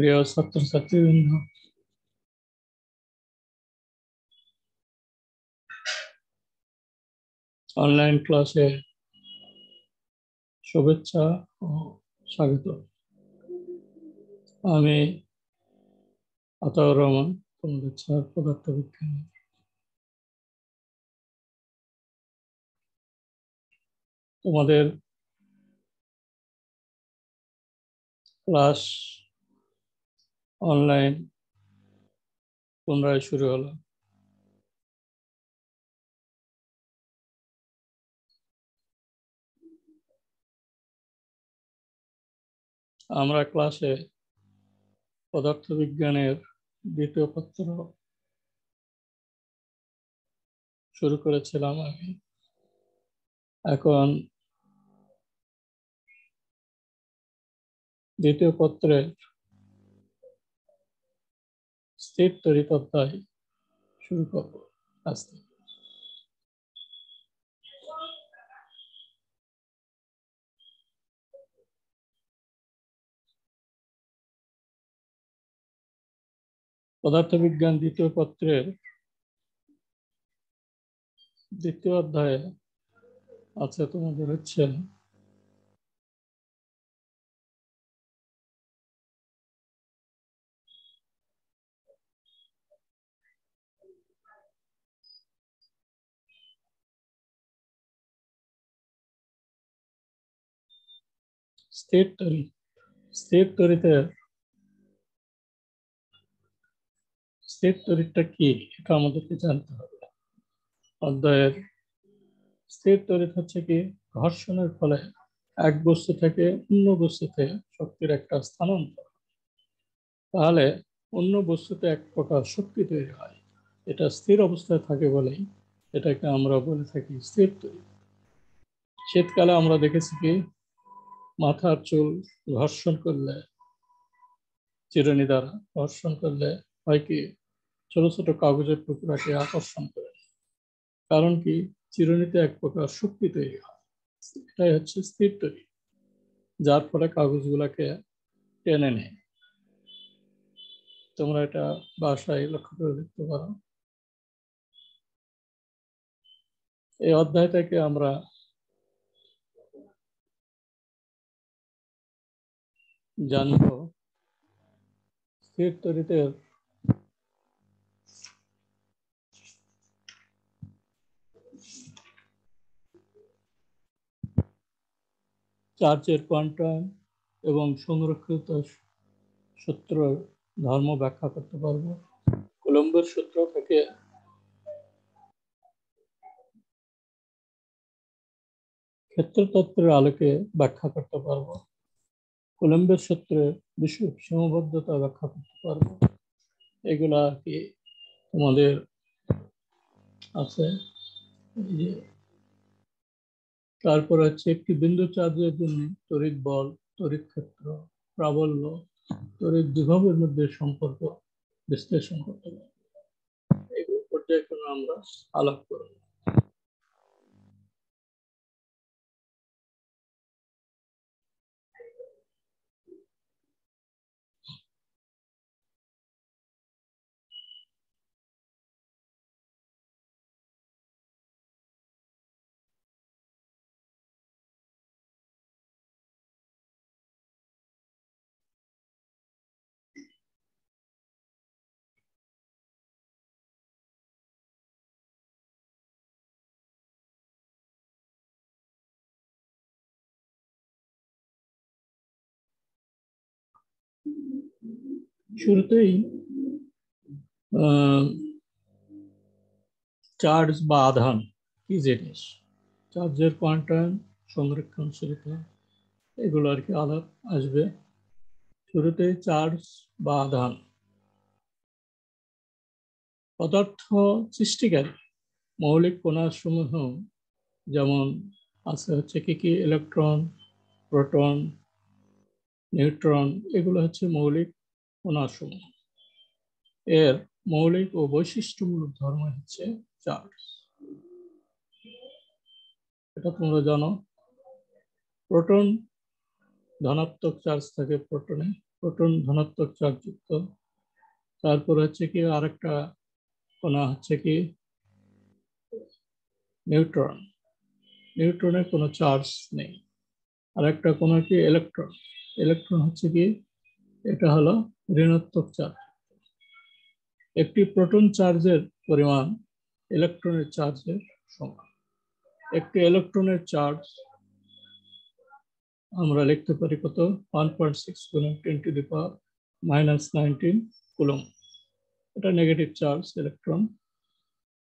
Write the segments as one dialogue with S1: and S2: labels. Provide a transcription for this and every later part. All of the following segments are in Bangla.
S1: প্রিয় ছাত্রছাত্রীবৃন্দ, অনলাইন ক্লাসে শুভেচ্ছা ও স্বাগত। আমি আতাউর রহমান, তোমাদের স্যার পদার্থবিজ্ঞান। তোমাদের ক্লাস অনলাইন পুনরায় শুরু হলো। আমরা ক্লাসে পদার্থবিজ্ঞানের দ্বিতীয় পত্র শুরু করেছিলাম। আমি এখন দ্বিতীয় পত্রের স্থির তড়িৎ অধ্যায় শুরু করব আজ থেকে। পদার্থবিজ্ঞান দ্বিতীয় পত্রের দ্বিতীয় অধ্যায়ে আছে তোমাদের হচ্ছে স্থির তড়িৎ। স্থির তড়িৎটা কি, এটা আমাদেরকে জানতে হবে। অধ্যায়ের স্থির তড়িৎ হচ্ছে কি, ঘর্ষণের ফলে এক বস্তু থেকে অন্য বস্তুতে শক্তির একটা স্থানান্তর। তাহলে অন্য বস্তুতে এক প্রকার শক্তি তৈরি হয়, এটা স্থির অবস্থায় থাকে বলেই এটাকে আমরা বলে থাকি স্থির তড়িৎ। শীতকালে আমরা দেখেছি কি, মাথার চুল ঘর্ষণ করলে, চিরুনি দ্বারা ঘর্ষণ করলে হয় কি, ছোট ছোট কাগজের টুকরাকে আকর্ষণ করে। কারণ কি, চিরুনিতে এক প্রকার শক্তি তৈরি হয়, এটাই হচ্ছে স্থির তড়িৎ, যার ফলে কাগজগুলোকে টেনে নেয়। তোমরা এটা বাসায় লক্ষ্য করে দেখতে পারো। এই অধ্যায় থেকে আমরা জানব স্থির তড়িতের চার্জের কোয়ান্টাম এবং সংরক্ষিত সূত্র ধর্ম ব্যাখ্যা করতে পারবো। কুলম্বের সূত্র থেকে ক্ষেত্রতত্ত্বের আলোকে ব্যাখ্যা করতে পারবো। কুলম্বের সূত্রের বিশুদ্ধ সীমাবদ্ধতা ব্যাখ্যা করতে পারবো। এগুলা কি তোমাদের আছে। তারপর হচ্ছে একটি বিন্দু চার্জের জন্য তড়িৎ বল, তড়িৎ ক্ষেত্র, প্রাবল্য, তড়িৎ বিভবের মধ্যে সম্পর্ক বিশ্লেষণ করতে পারবো। এগুলো পর্যায়ক্রমে আমরা আলাপ করব। শুরুতেই চার্জ বা আধান কি জিনিস, চার্জের কোয়ান্টাম, সংরক্ষণশীলতা, এগুলো আর কি আলাপ আসবে। শুরুতে চার্জ বা আধান পদার্থ সৃষ্টিকারী মৌলিক কণাসমূহ, যেমন আছে হচ্ছে কি কি, ইলেকট্রন, প্রোটন, নিউট্রন, এগুলো হচ্ছে মৌলিক কণাসমূহ। এর মৌলিক ও বৈশিষ্ট্যমূলক ধর্ম হচ্ছে চার্জ। এটা তোমরা জানো। প্রোটন ধনাত্মক চার্জ থাকে প্রোটনে, প্রোটন ধনাত্মক চার্জযুক্ত। তারপর হচ্ছে কি আরেকটা কণা হচ্ছে কি নিউট্রন, নিউট্রনের কোনো চার্জ নেই। আরেকটা কণা কি ইলেকট্রন, ইলেকট্রন হচ্ছে কি এটা হলো ঋণাত্মক চার্জ। একটি প্রোটন চার্জের পরিমাণ ইলেকট্রনের চার্জের সমান। একটি ইলেকট্রনের চার্জ আমরা লিখতে পারি কত, 1.6 গুণন 10⁻⁻19 কুলম্ব। এটা নেগেটিভ চার্জ ইলেকট্রন।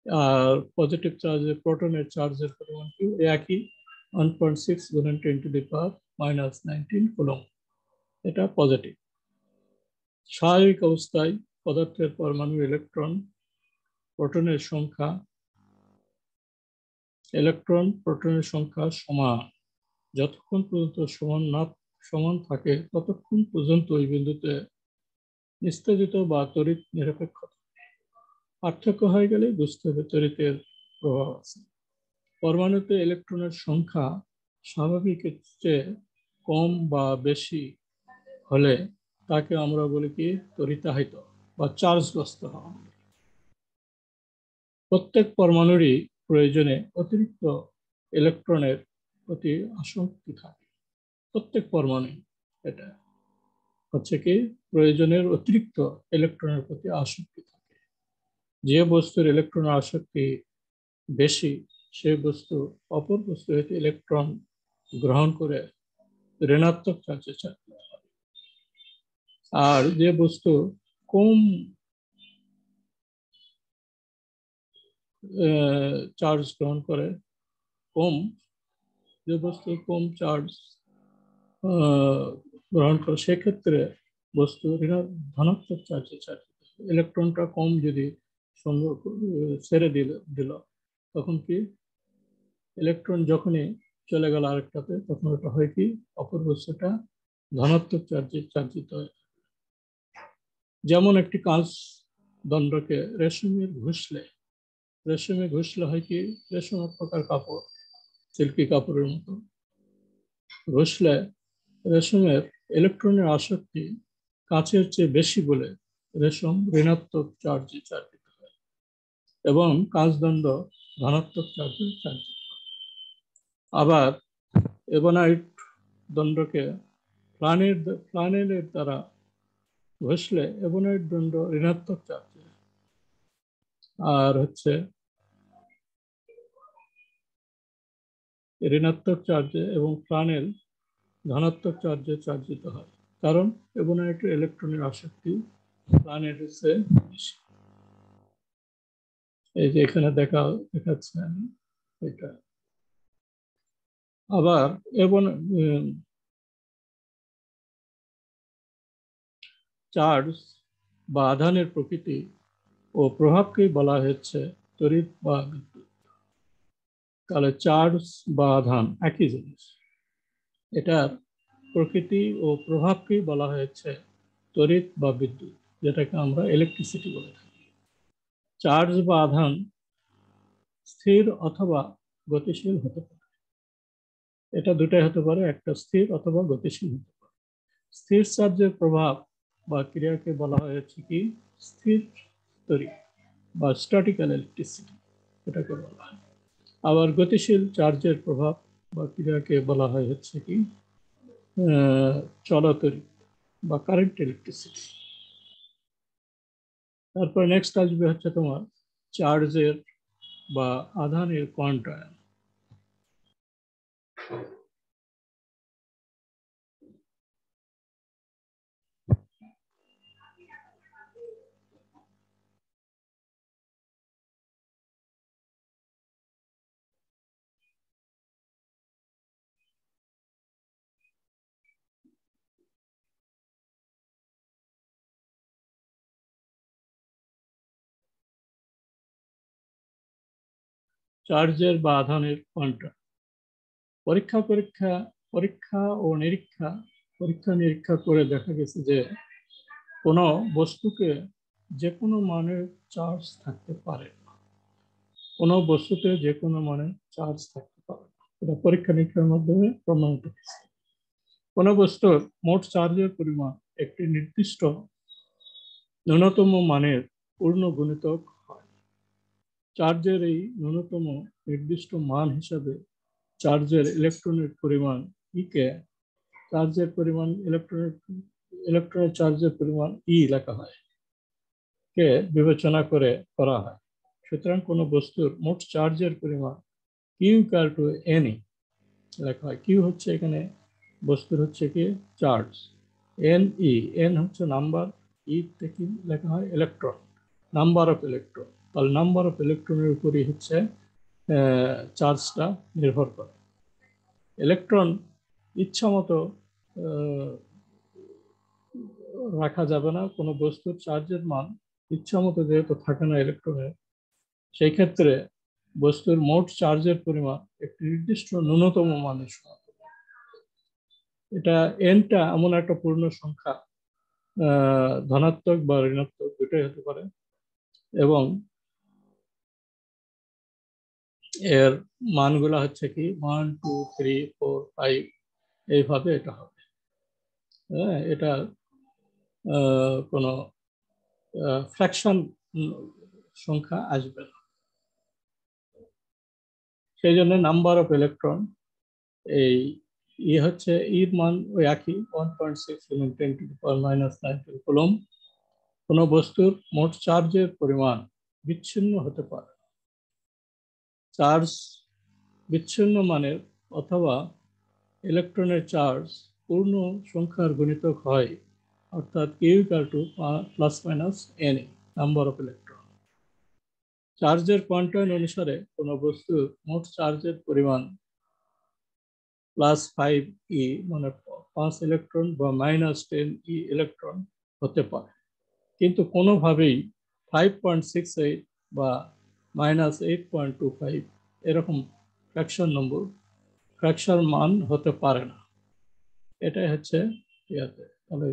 S1: আর পজিটিভ চার্জে প্রোটনের চার্জের পরিমাণ কি একই, 1.6 গুণন 10⁻⁻19 কুলম্ব। এটা পজিটিভ। স্বাভাবিক অবস্থায় পদার্থের পরমাণু ইলেকট্রন প্রোটনের সংখ্যা, ইলেকট্রন প্রোটনের সংখ্যা সমান। যতক্ষণ পর্যন্ত সমান থাকে ততক্ষণ পর্যন্ত ওই বিন্দুতে নিস্তেজিত বা তড়িৎ নিরপেক্ষ। পার্থক্য হয়ে গেলে বুঝতে হবে তড়িতের প্রভাব আছে। পরমাণুতে ইলেকট্রনের সংখ্যা স্বাভাবিকের চেয়ে কম বা বেশি হলে তাকে আমরা বলি কি তড়িতাহিত বা চার্জগ্রস্ত হওয়া। প্রত্যেক পরমাণুরই প্রয়োজনে অতিরিক্ত ইলেকট্রনের প্রতি আসক্তি থাকে। প্রত্যেক পরমাণু এটা হচ্ছে কি প্রয়োজনের অতিরিক্ত ইলেকট্রনের প্রতি আসক্তি থাকে। যে বস্তুর ইলেকট্রনের আসক্তি বেশি সে বস্তু অপর বস্তু হতে ইলেকট্রন গ্রহণ করে ঋণাত্মক চার্জে চালিত হয়। আর যে বস্তু কম চার্জ গ্রহণ করে, যে বস্তু কম চার্জ গ্রহণ করে সেক্ষেত্রে বস্তু ধনাত্মক চার্জে চালিত। ইলেকট্রনটা কম যদি ছেড়ে দিল তখন কি ইলেকট্রন যখনই চলে গেল আরেকটাতে তখন ওটা হয় কি অপর বস্তুটা ধনাত্মক চার্জে চার্জিত হয়। যেমন একটি কাঁচ দণ্ডকে রেশমে ঘষলে হয় কি রেশম এক প্রকার কাপড়, সিল্কি কাপড়ের মতো। ঘষলে রেশমের ইলেকট্রনের আসক্তি কাঁচের চেয়ে বেশি বলে রেশম ঋণাত্মক চার্জে চার্জিত হয় এবং কাঁচদণ্ড ধনাত্মক চার্জে চার্জিত হয়। আবার এবনাইট দণ্ডকে ফ্লানেলের দ্বারা ঘষলে এবনাইট দণ্ড ঋণাত্মক চার্জে, আর হচ্ছে ঋণাত্মক চার্জে এবং ফ্লানেল ধনাত্মক চার্জে চার্জিত হয়, কারণ এবনাইটের ইলেকট্রনের আসক্তি ফ্লানেলের চেয়ে বেশি। এই যে এখানে দেখাচ্ছে আমি এটা। আবার চার্জ বা আধানের প্রকৃতি ও প্রভাবকেই বলা হচ্ছে তড়িৎ বা বিদ্যুৎ। তাহলে চার্জ বা আধান একই জিনিস, এটার প্রকৃতি ও প্রভাবকেই বলা হয়েছে তড়িৎ বা বিদ্যুৎ, যেটাকে আমরা ইলেকট্রিসিটি বলে থাকি। চার্জ বা আধান স্থির অথবা গতিশীল হতে পারে। এটা দুটাই হতে পারে, একটা স্থির অথবা গতিশীল হতে পারে। স্থির চার্জের প্রভাব বা ক্রিয়াকে বলা হয়েছে কি স্থির তড়িৎ বা স্ট্যাটিক্যাল ইলেকট্রিসিটি, এটাকে বলা হয়। আবার গতিশীল চার্জের প্রভাব বা ক্রিয়াকে বলা হয় হচ্ছে কি চলতড়িৎ বা কারেন্ট ইলেকট্রিসিটি। তারপর নেক্সট আসবে হচ্ছে তোমার চার্জের বা আধানের কোয়ান্টায়ন। চার্জের বা আধানের কোয়ান্টাম। পরীক্ষা নিরীক্ষা করে দেখা গেছে যে কোনো বস্তুকে যে কোনো মানের চার্জ থাকতে পারে না। কোনো বস্তুতে যে কোনো মানের চার্জ থাকতে পারে না, এটা পরীক্ষা নিরীক্ষার মাধ্যমে প্রমাণিত হয়েছে। কোনো বস্তুর মোট চার্জের পরিমাণ একটি নির্দিষ্ট ন্যূনতম মানের পূর্ণ গুণিতক হয়। চার্জের এই ন্যূনতম নির্দিষ্ট মান হিসাবে চার্জের ইলেকট্রনের পরিমাণ কে চার্জের পরিমাণ ইলেকট্রনের চার্জের পরিমাণ লেখা হয় কে বিবেচনা করা হয়। সুতরাং কোনো বস্তুর মোট চার্জের পরিমাণ কিউ ইকুয়াল টু এন লেখা হয়। কিউ হচ্ছে এখানে বস্তুর হচ্ছে কি চার্জ, এন হচ্ছে নাম্বার, থেকে লেখা হয় ইলেকট্রন, নাম্বার অফ ইলেকট্রন। তাহলে নাম্বার অফ ইলেকট্রনের উপরই হচ্ছে চার্জটা নির্ভর করে। ইলেকট্রন ইচ্ছা মতো রাখা যাবে না, কোনো বস্তুর চার্জের মান ইচ্ছা মতো যেহেতু থাকে না ইলেকট্রনের, সেই ক্ষেত্রে বস্তুর মোট চার্জের পরিমাণ একটি নির্দিষ্ট ন্যূনতম মানের সমান। এটা এনটা এমন একটা পূর্ণ সংখ্যা, ধনাত্মক বা ঋণাত্মক দুটোই হতে পারে, এবং এর মানগুলা হচ্ছে কি 1 2 3 4 5 এইভাবে এটা হবে। হ্যাঁ, এটা কোনো ফ্র্যাকশন সংখ্যা আসবে না। সেই জন্য নাম্বার অফ ইলেকট্রন এই হচ্ছে এর মান ওই একই 1.6 × 10⁻⁹ কুলম্ব। কোনো বস্তুর মোট চার্জের পরিমাণ বিচ্ছিন্ন হতে পারে। চার্জ বিচ্ছিন্ন মানের অথবা ইলেকট্রনের চার্জ পূর্ণ সংখ্যার গুণিতক হয়, অর্থাৎ Q equal to ±n number of electron. চার্জের কোয়ান্টাইন অনুসারে কোনো বস্তুর মোট চার্জের পরিমাণ +5e মানে 5 ইলেকট্রন বা -10e ইলেকট্রন হতে পারে, কিন্তু কোনোভাবেই 5.68 বা -8.25 এরকম ফ্র্যাকশন মান হতে পারে না। এটাই হচ্ছে ইয়াতে। তাহলে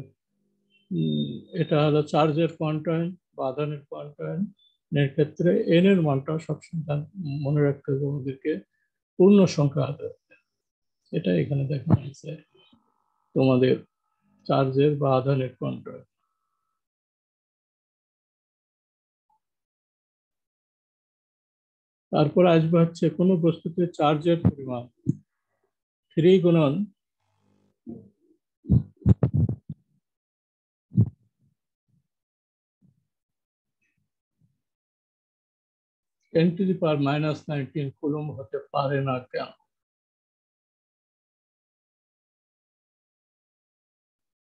S1: এটা হলো চার্জের কোয়ান্টাইন বা আধানের কোয়ান্টাইন এর ক্ষেত্রে এন এর মানটা সবসময় মনে রাখতে হবে আমাদেরকে পূর্ণ সংখ্যা হতে হবে। এটা এখানে দেখানো হয়েছে তোমাদের চার্জের বা আধানের কোয়ান্টাইন। তারপর আসবে হচ্ছে কোনো বস্তুতে চার্জের পরিমাণ 3 গুণন (10⁻⁻19 কুলম্ব হতে পারে না কেন?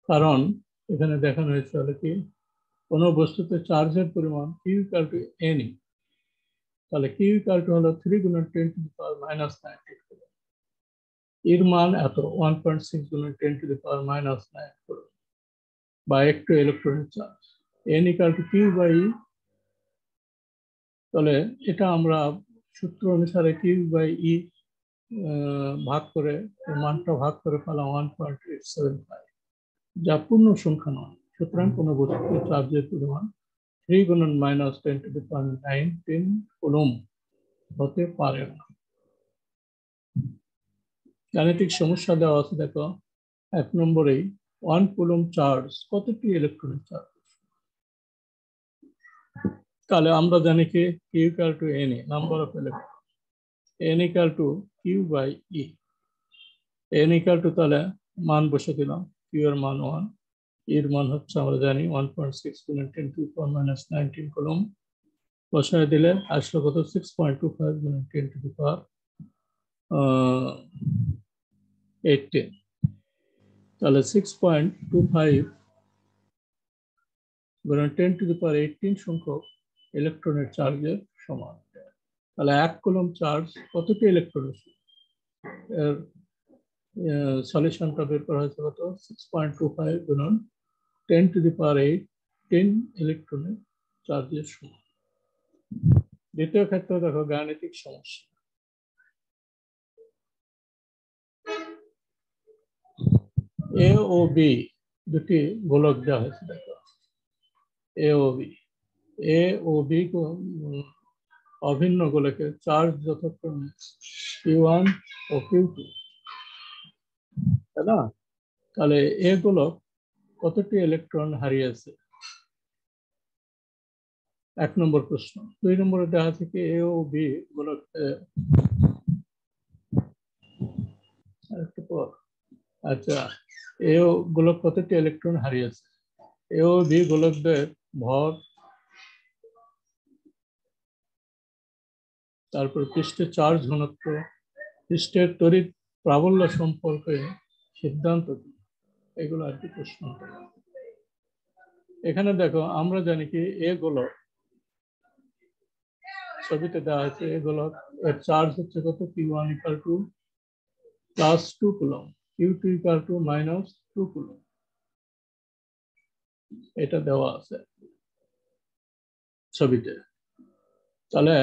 S1: কারণ এখানে দেখানো হয়েছে হলো কি কোনো বস্তুতে চার্জের পরিমাণ কিউ ইকুয়াল টু এন, তাহলে কিউ ইকুয়াল টু হলো 3 × 10⁻⁹ কুলম্ব। এর মান এত 1.6 × 10⁻⁹ কুলম্ব বা একটু ইলেকট্রনের charge. N equal to q e. তাহলে এটা আমরা সূত্র অনুসারে কিউ/ই ভাগ করে মানটা ভাগ করে পেলাম 1.875, যা পূর্ণ সংখ্যা নয়। সুতরাং কোনো বস্তুতে চার্জের পরিমাণ 3 × -10⁻⁹ কুলম্ব হতে পারে না। গাণিতিক সমস্যা দেওয়া আছে, দেখো 1 নম্বরেই 1 কুলম্ব চার্জ কতটি ইলেকট্রনের চার্জ। তাহলে আমরা জানি কি q equal to n number of electron, n equal to q e. N equal to তাহলে মান বসে দিলাম, কিউ এর মান 1, এর মান হচ্ছে আমরা জানি 1.6 × 10⁻⁹ কুলম্ব। বসায় দিলে আসলে কত 6.25 × 10⁻18। তাহলে 6.25 × 10⁻18 সংখ্যক ইলেকট্রনের চার্জের সমান। তাহলে 1 কুলম্ব চার্জ কতটি ইলেকট্রনের? এর সলিউশনটা বের করা হয়েছে কত 6.25 × 10⁻18 ইলেকট্রনের চার্জের সমান। দ্বিতীয় ক্ষেত্রে দেখো গাণিতিক সমস্যা। এ ও বি দুটি গোলক দেওয়া হয়েছে, দেখো এ ও বি অভিন্ন গোলকের চার্জ যথাক্রমে Q1 ও Q2, তাই না? তাহলে এ গোলক কতটি ইলেকট্রন হারিয়েছে? 1 নম্বর প্রশ্ন। 2 নম্বরে দেওয়া আছে কি এ ও বি গোলকে আরেকটু পর। আচ্ছা, এ ও গোলক কতটি ইলেকট্রন হারিয়েছে? এ ও বি গোলকদের ভর, তারপর পৃষ্ঠের চার্জ ঘনত্ব, পৃষ্ঠের তড়িৎ প্রাবল্য সম্পর্কে সিদ্ধান্ত কি? এগুলো আর কি প্রশ্ন। এখানে দেখো আমরা জানি কি এ গোলক, ছবিতে দেওয়া আছে এ গোলক, এর চার্জ হচ্ছে কত? Q1 equal to +2 coulomb, Q2 equal to -2 coulomb. এটা দেওয়া আছে ছবিতে। তাহলে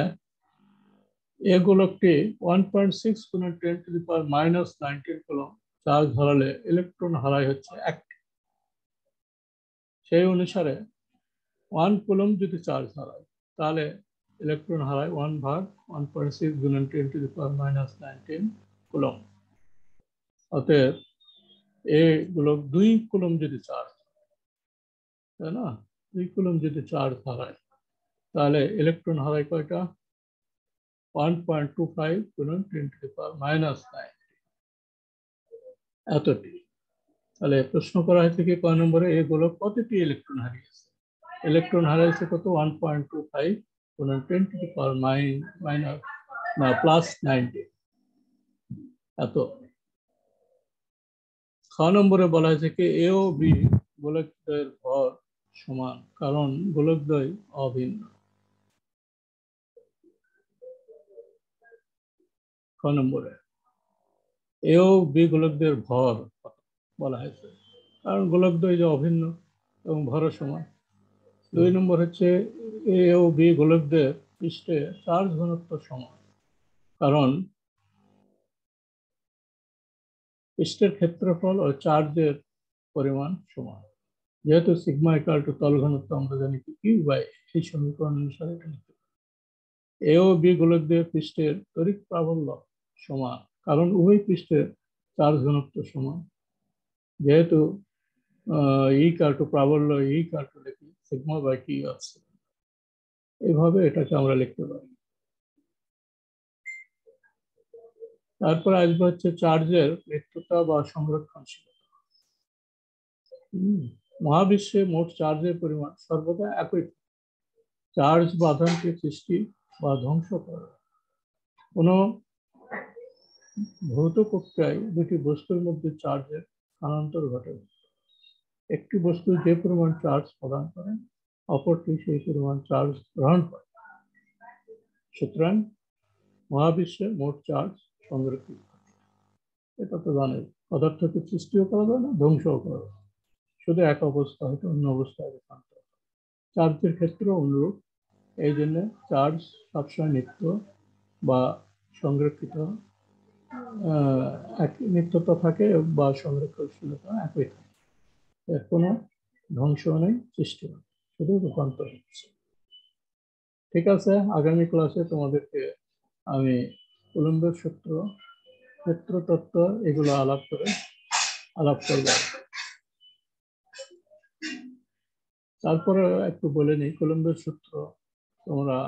S1: এ গোলকটি 1.6 × 10⁻⁻19 কুলম্ব চার্জ হারালে ইলেকট্রন হারায় হচ্ছে 1। সেই অনুসারে 1 কুলম্ব যদি চার্জ হারায় তাহলে ইলেকট্রন হারায় 1/1.6 × 10⁻⁻19 কুলম্ব। অতএব এ গোলক 2 কুলম্ব যদি চার্জ, তাই না, 2 কুলম্ব যদি চার্জ হারায় তাহলে ইলেকট্রন হারায় কয়টা? 1.25 × 10⁻⁻9 এতটি। তাহলে প্রশ্ন করা হয়েছে কি কয় নম্বরে এ গোলক কতটি ইলেকট্রন হারিয়েছে? ইলেকট্রন হারিয়েছে কত? 1.25 × 10⁻⁻90 এত। খ নম্বরে বলা হয়েছে কি এ ও বি গোলকদ্বয়ের ভর সমান, কারণ গোলকদ্বয় অভিন্ন। খ নম্বরে এ ও বি গোলকদ্বয়ের ভর বলা হয়েছে, কারণ গোলকদ্বয় যে অভিন্ন এবং ভরও সমান। 2 নম্বর হচ্ছে এ ও বি গোলকদ্বয়ের পৃষ্ঠে চার্জ ঘনত্ব সমান, কারণ পৃষ্ঠের ক্ষেত্রফল ও চার্জের পরিমাণ সমান। যেহেতু সিগমা ইকুয়াল টু তল ঘনত্ব আমরা জানি কি Q/A, এই সমীকরণ অনুসারে এটা লিখতে পারি। এ ও বি গোলকদ্বয়ের পৃষ্ঠের তড়িৎ প্রাবল্য সমান, কারণ উভয় পৃষ্ঠের চার্জ ঘনত্ব সমান। যেহেতু ইকুয়াল টু প্রাবল্য ইকুয়াল টু লিখি সিগমা বাই টি আছে, এইভাবে এটাকে আমরা লিখতে পারি। তারপর আসবে হচ্ছে চার্জের নিত্যতা বা সংরক্ষণশীলতা। মহাবিশ্বে মোট চার্জের পরিমাণ সর্বদা একই। চার্জ বা আধানকে সৃষ্টি বা ধ্বংস করে। কোনো ভৌত প্রক্রিয়ায় দুটি বস্তুর মধ্যে চার্জের স্থানান্তর ঘটে। একটি বস্তু যে পরিমাণ চার্জ প্রদান করে অপরটি সেই পরিমাণ চার্জ গ্রহণ করে। সুতরাং মহাবিশ্বে মোট চার্জ সংরক্ষিত। এটা তো জানেন, পদার্থকে সৃষ্টিও করা যায় না, ধ্বংসও করা যায়, শুধু এক অবস্থা হয়তো অন্য অবস্থায় রূপান্তর। চার্জের ক্ষেত্রে অনুরূপ, এই জন্য চার্জ সবসময় নিত্য বা সংরক্ষিত, নিত্যতা থাকে বা সংরক্ষণশীলতা একই থাকে। এর কোনো ধ্বংস নেই, সৃষ্টি নেই, শুধু রূপান্তর হচ্ছে। ঠিক আছে, আগামী ক্লাসে তোমাদেরকে আমি কুলম্বের সূত্র, ক্ষেত্রতত্ত্ব এগুলো আলাপ করব। তারপরে একটু বলে নিই, কুলম্বের সূত্র তোমরা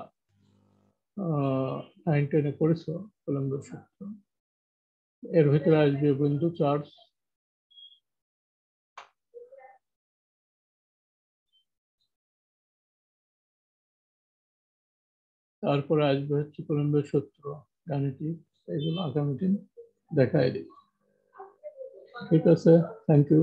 S1: 9-10-এ পড়েছো। কুলম্বের সূত্র এর ভিতরে আসবে বিন্দু চার্জ, তারপরে আসবে হচ্ছে কুলম্বের সূত্র গাণিতিক, এগুলো আগামী দিন দেখাই দিই। ঠিক আছে, থ্যাংক ইউ।